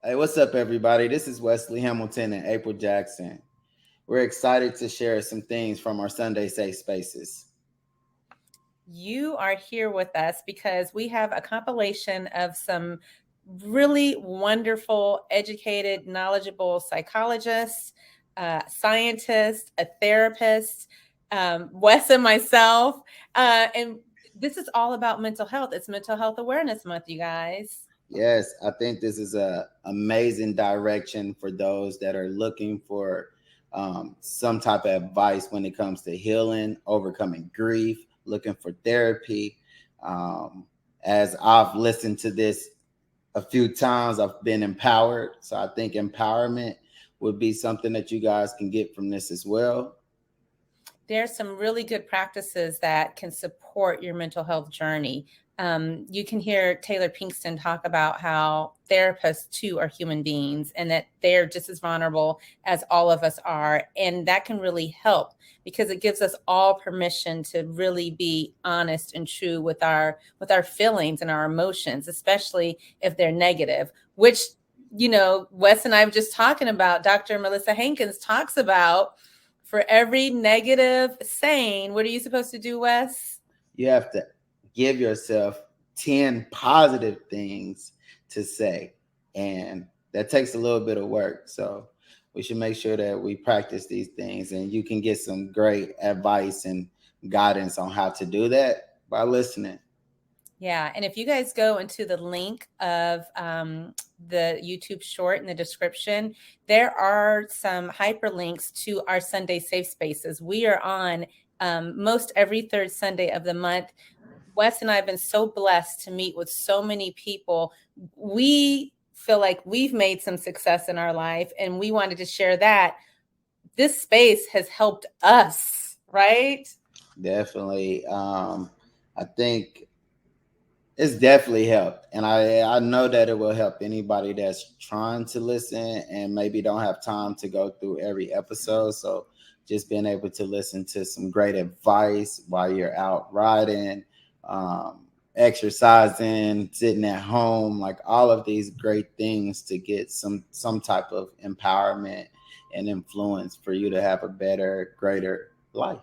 Hey, what's up, everybody? This is Wesley Hamilton and April Jackson. We're excited to share some things from our Sunday Safe Spaces. You are here with us because we have a compilation of some really wonderful, educated, knowledgeable psychologists, scientists, a therapist, Wes and myself. And this is all about mental health. It's Mental Health Awareness Month, you guys. Yes, I think this is a amazing direction for those that are looking for some type of advice when it comes to healing, overcoming grief, looking for therapy. Um, as I've listened to this a few times, I've been empowered. So I think empowerment would be something that you guys can get from this as well. There's some really good practices that can support your mental health journey. You can hear Taylor Pinkston talk about how therapists too are human beings and that they're just as vulnerable as all of us are. And that can really help because it gives us all permission to really be honest and true with our feelings and our emotions, especially if they're negative, which, Wes and I were just talking about. Dr. Melissa Hankins talks about for every negative saying, what are you supposed to do, Wes? You have to give yourself 10 positive things to say. And that takes a little bit of work. So we should make sure that we practice these things. And you can get some great advice and guidance on how to do that by listening. Yeah. And if you guys go into the link of the YouTube short in the description, there are some hyperlinks to our Sunday Safe Spaces. We are on most every third Sunday of the month. Wes and I have been so blessed to meet with so many people. We feel like we've made some success in our life, and we wanted to share that. This space has helped us, right? Definitely. I think it's definitely helped. And I know that it will help anybody that's trying to listen and maybe don't have time to go through every episode. So just being able to listen to some great advice while you're out riding, exercising, sitting at home, like all of these great things to get some type of empowerment and influence for you to have a better, greater life.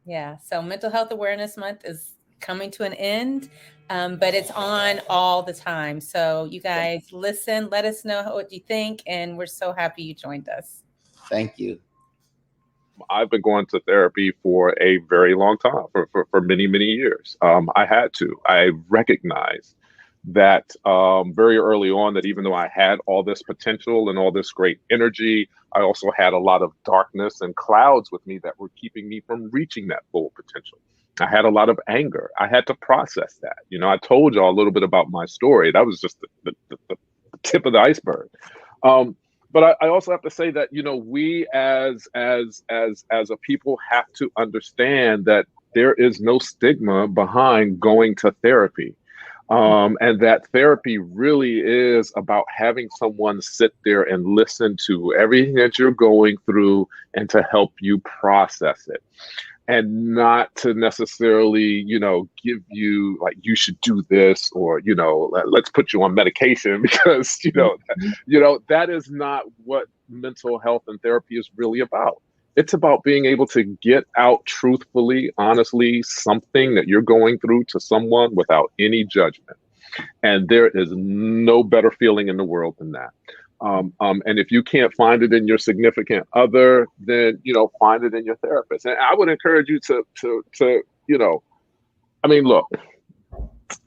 Yeah. So Mental Health Awareness Month is coming to an end, but it's on all the time. So you guys listen, let us know what you think, and we're so happy you joined us. Thank you. I've been going to therapy for a very long time, for many, many years. I had to. I recognized that very early on that even though I had all this potential and all this great energy, I also had a lot of darkness and clouds with me that were keeping me from reaching that full potential. I had a lot of anger. I had to process that. I told y'all a little bit about my story. That was just the tip of the iceberg. But I also have to say that we as a people have to understand that there is no stigma behind going to therapy, and that therapy really is about having someone sit there and listen to everything that you're going through and to help you process it. And not to necessarily, give you like you should do this or let's put you on medication because that is not what mental health and therapy is really about. It's about being able to get out truthfully, honestly, something that you're going through to someone without any judgment. And there is no better feeling in the world than that. And if you can't find it in your significant other, then find it in your therapist. And I would encourage you to look,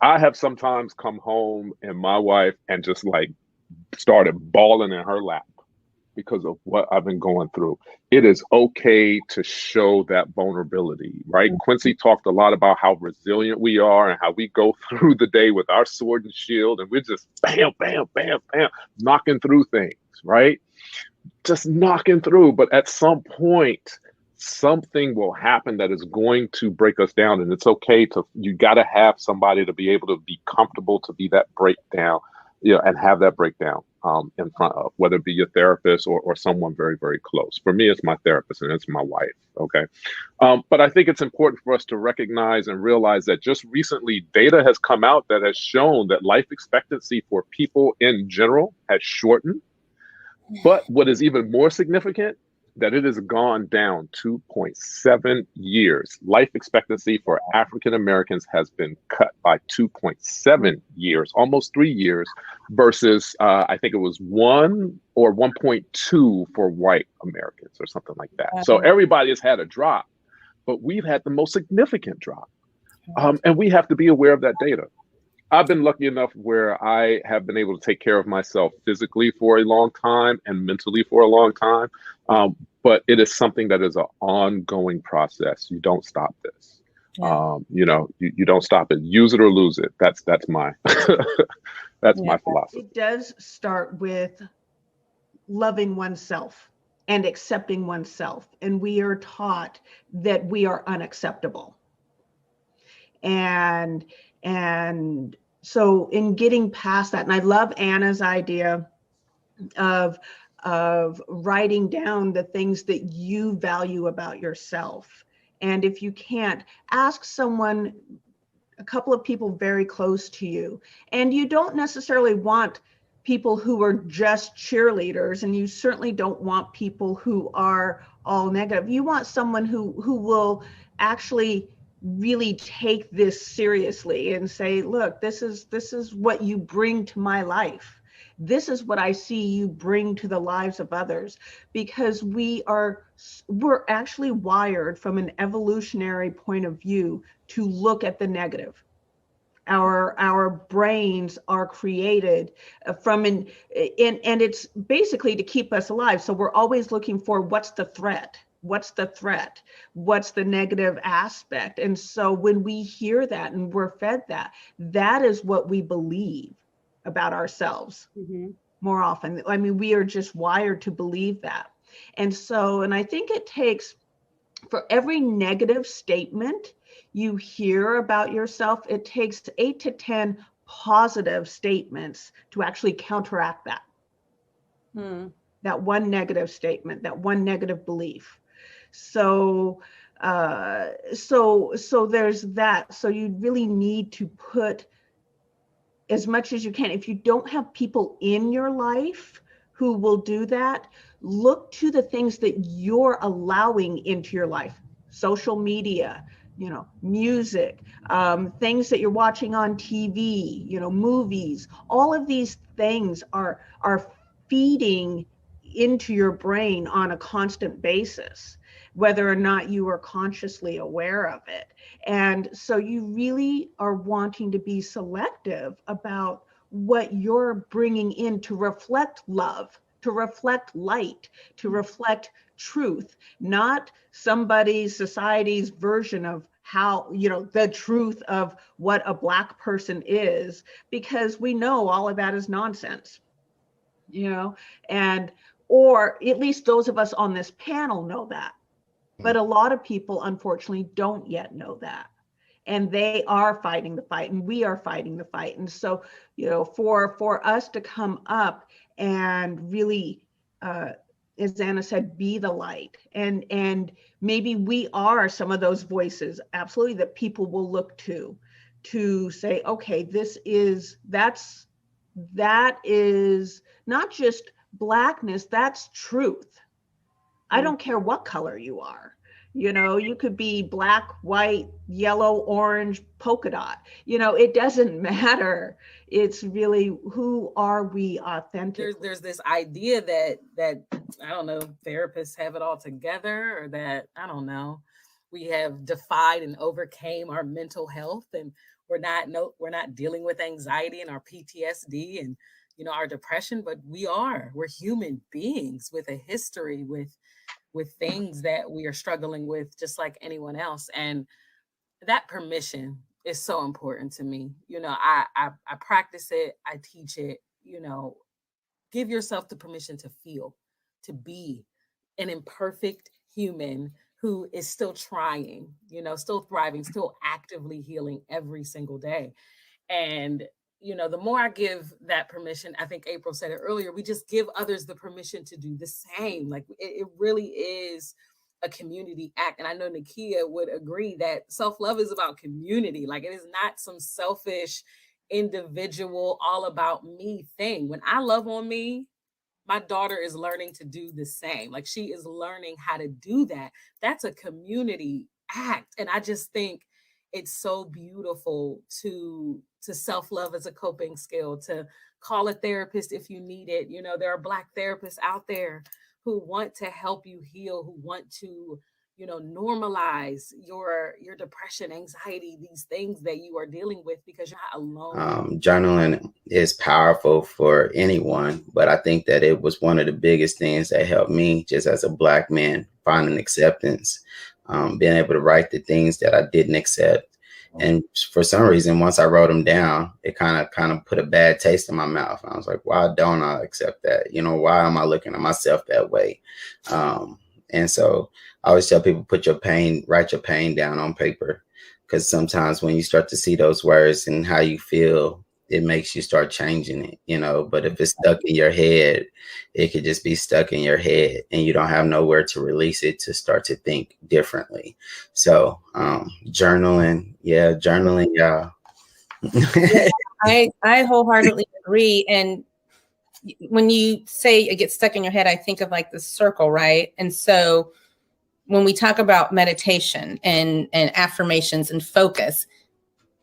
I have sometimes come home and my wife and just like started bawling in her lap because of what I've been going through. It is okay to show that vulnerability, right? Quincy talked a lot about how resilient we are and how we go through the day with our sword and shield and we're just bam, bam, bam, bam, knocking through things, right? Just knocking through. But at some point, something will happen that is going to break us down. And it's okay you got to have somebody to be able to be comfortable to be that breakdown, and have that breakdown. in front of, whether it be your therapist or someone very, very close. For me, it's my therapist and it's my wife. Okay. But I think it's important for us to recognize and realize that just recently data has come out that has shown that life expectancy for people in general has shortened. But what is even more significant, that it has gone down 2.7 years. Life expectancy for African Americans has been cut by 2.7 years, almost 3 years, versus I think it was 1 or 1.2 for white Americans or something like that. So everybody has had a drop, but we've had the most significant drop. And we have to be aware of that data. I've been lucky enough where I have been able to take care of myself physically for a long time and mentally for a long time. But it is something that is an ongoing process. You don't stop this. Yeah. You don't stop it. Use it or lose it. That's my my philosophy. It does start with loving oneself and accepting oneself. And we are taught that we are unacceptable. And so in getting past that, and I love Anna's idea of writing down the things that you value about yourself. And if you can't, ask someone, a couple of people very close to you. And you don't necessarily want people who are just cheerleaders, and you certainly don't want people who are all negative. You want someone who will actually really take this seriously and say, look, this is what you bring to my life. This is what I see you bring to the lives of others, because we're actually wired from an evolutionary point of view to look at the negative. Our brains are created from and it's basically to keep us alive. So we're always looking for what's the threat? What's the threat? What's the negative aspect? And so when we hear that and we're fed that, that is what we believe about ourselves more often. I mean, we are just wired to believe that. And so, and I think it takes, for every negative statement you hear about yourself, it takes 8 to 10 positive statements to actually counteract that. That one negative statement, that one negative belief. So there's that. So you really need to put as much as you can. If you don't have people in your life who will do that, look to the things that you're allowing into your life. Social media, music, things that you're watching on TV, movies. All of these things are feeding into your brain on a constant basis, whether or not you are consciously aware of it. And so you really are wanting to be selective about what you're bringing in to reflect love, to reflect light, to reflect truth, not society's version of how, the truth of what a Black person is, because we know all of that is nonsense, or at least those of us on this panel know that. But a lot of people, unfortunately, don't yet know that. And they are fighting the fight, and we are fighting the fight. And so, for us to come up and really, as Anna said, be the light. And maybe we are some of those voices, absolutely, that people will look to say, okay, that is not just Blackness, that's truth. I don't care what color you are. You could be black, white, yellow, orange, polka dot. It doesn't matter. It's really, who are we authentically? There's this idea that I don't know, therapists have it all together, or that, I don't know, we have defied and overcame our mental health, and we're not dealing with anxiety and our PTSD and our depression, but we're human beings with a history, with things that we are struggling with, just like anyone else. And that permission is so important to me. I practice it, I teach it. Give yourself the permission to feel, to be an imperfect human who is still trying, still thriving, still actively healing every single day. And you know, the more I give that permission, I think April said it earlier, we just give others the permission to do the same. Like it really is a community act. And I know Nakia would agree that self-love is about community. Like it is not some selfish, individual, all about me thing. When I love on me, my daughter is learning to do the same. Like she is learning how to do that. That's a community act. And I just think it's so beautiful to self-love as a coping skill, to call a therapist if you need it. You know, there are Black therapists out there who want to help you heal, who want to, you know, normalize your depression, anxiety, these things that you are dealing with, because you're not alone. Journaling is powerful for anyone, but I think that it was one of the biggest things that helped me just as a Black man finding acceptance, being able to write the things that I didn't accept. And for some reason, once I wrote them down, it kind of put a bad taste in my mouth. I was like, why don't I accept that? You know, why am I looking at myself that way? And so I always tell people, write your pain down on paper, because sometimes when you start to see those words and how you feel, it makes you start changing it, you know. But if it's stuck in your head, it could just be stuck in your head and you don't have nowhere to release it to start to think differently. So journaling, y'all. I wholeheartedly agree. And when you say it gets stuck in your head, I think of like the circle, right? And so when we talk about meditation and affirmations and focus,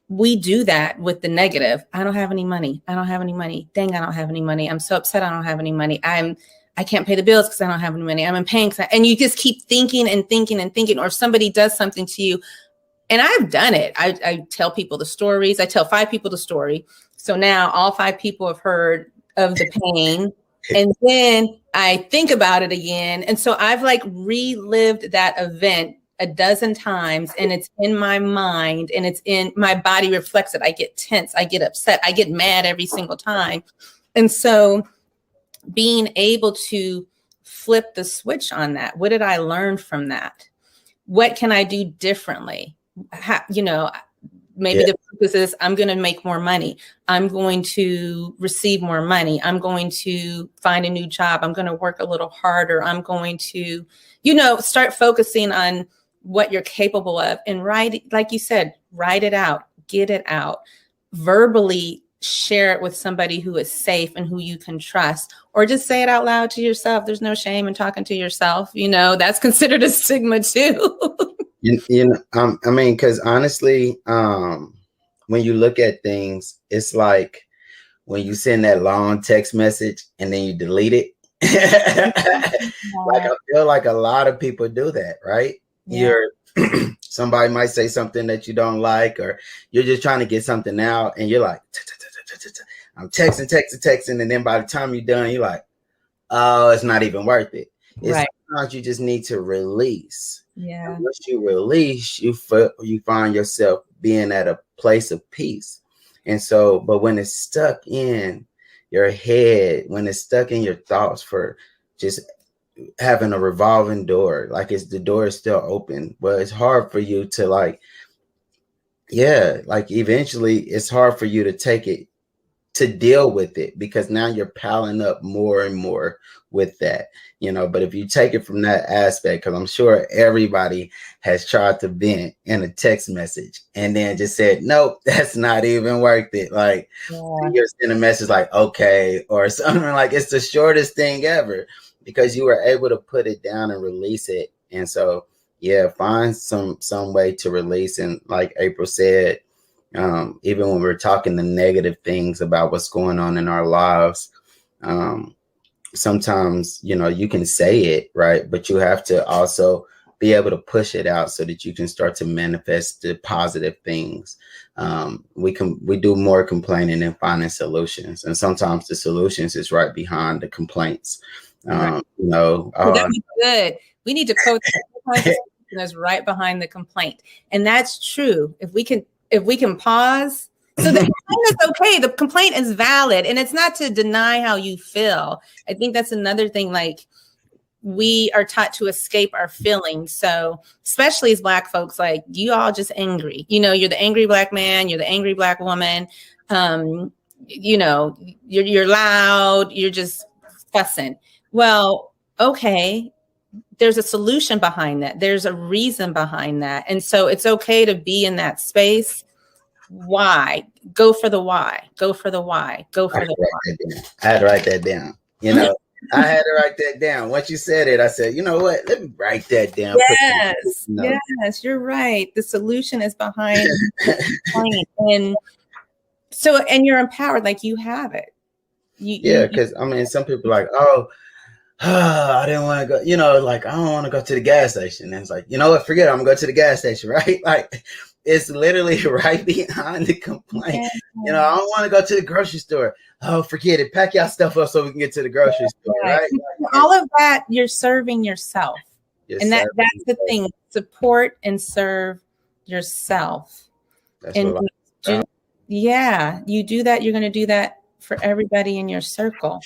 we do that with the negative. I don't have any money. I don't have any money. Dang, I don't have any money. I'm so upset I don't have any money. I can't pay the bills because I don't have any money. I'm in pain. And you just keep thinking and thinking and thinking. Or if somebody does something to you, and I've done it. I tell people the stories. I tell 5 people the story. So now all 5 people have heard of the pain. And then I think about it again. And so I've like relived that event a dozen times, and it's in my mind, and it's in my body reflects it. I get tense, I get upset, I get mad every single time. And so being able to flip the switch on that, what did I learn from that? What can I do differently? You know, maybe the purpose is I'm going to make more money. I'm going to receive more money. I'm going to find a new job. I'm going to work a little harder. I'm going to, you know, start focusing on what you're capable of, and write, like you said, write it out, get it out, verbally share it with somebody who is safe and who you can trust, or just say it out loud to yourself. There's no shame in talking to yourself. You know, that's considered a stigma too. I mean, because honestly, when you look at things, it's like when you send that long text message and then you delete it. Like I feel like a lot of people do that, right? Yeah. Somebody might say something that you don't like, or you're just trying to get something out, and you're like, I'm texting, and then by the time you're done, you're like, oh, it's not even worth it. Right. Sometimes you just need to release. Yeah. And once you release, you find yourself being at a place of peace. And so, but when it's stuck in your head, when it's stuck in your thoughts for just having a revolving door, like the door is still open, but it's hard for you to like eventually it's hard for you to take it, to deal with it, because now you're piling up more and more with that, you know. But if you take it from that aspect, because I'm sure everybody has tried to vent in a text message and then just said, nope, that's not even worth it. Like you're sending a message like, okay, or something like, it's the shortest thing ever, because you were able to put it down and release it. And so, yeah, find some way to release. And like April said, even when we're talking the negative things about what's going on in our lives, sometimes, you know, you can say it, right? But you have to also be able to push it out so that you can start to manifest the positive things. We do more complaining than finding solutions. And sometimes the solutions is right behind the complaints. You know, that'd be good. We need to coach that's right behind the complaint. And that's true. If we can pause, so the complaint is okay. The complaint is valid, and it's not to deny how you feel. I think that's another thing. Like, we are taught to escape our feelings. So especially as Black folks, like, you all just angry. You know, you're the angry Black man, you're the angry Black woman. you're loud, you're just fussing. Well, okay, there's a solution behind that. There's a reason behind that. And so it's okay to be in that space. Why? Go for the why. Go for the why. Go for the why. I had to write that down. I had to write that down. Once you said it, I said, you know what? Let me write that down. Yes, yes, you're right. The solution is behind the point. And you're empowered, like you have it. Because I mean, some people are like, oh, I didn't want to go, like, I don't want to go to the gas station. And it's like, you know what, forget it, I'm going to go to the gas station, right? Like, it's literally right behind the complaint. I don't want to go to the grocery store. Oh, forget it. Pack y'all stuff up so we can get to the grocery store, right? All of that, you're serving yourself. And that's the thing. Support and serve yourself. That's and you do that, you're going to do that for everybody in your circle.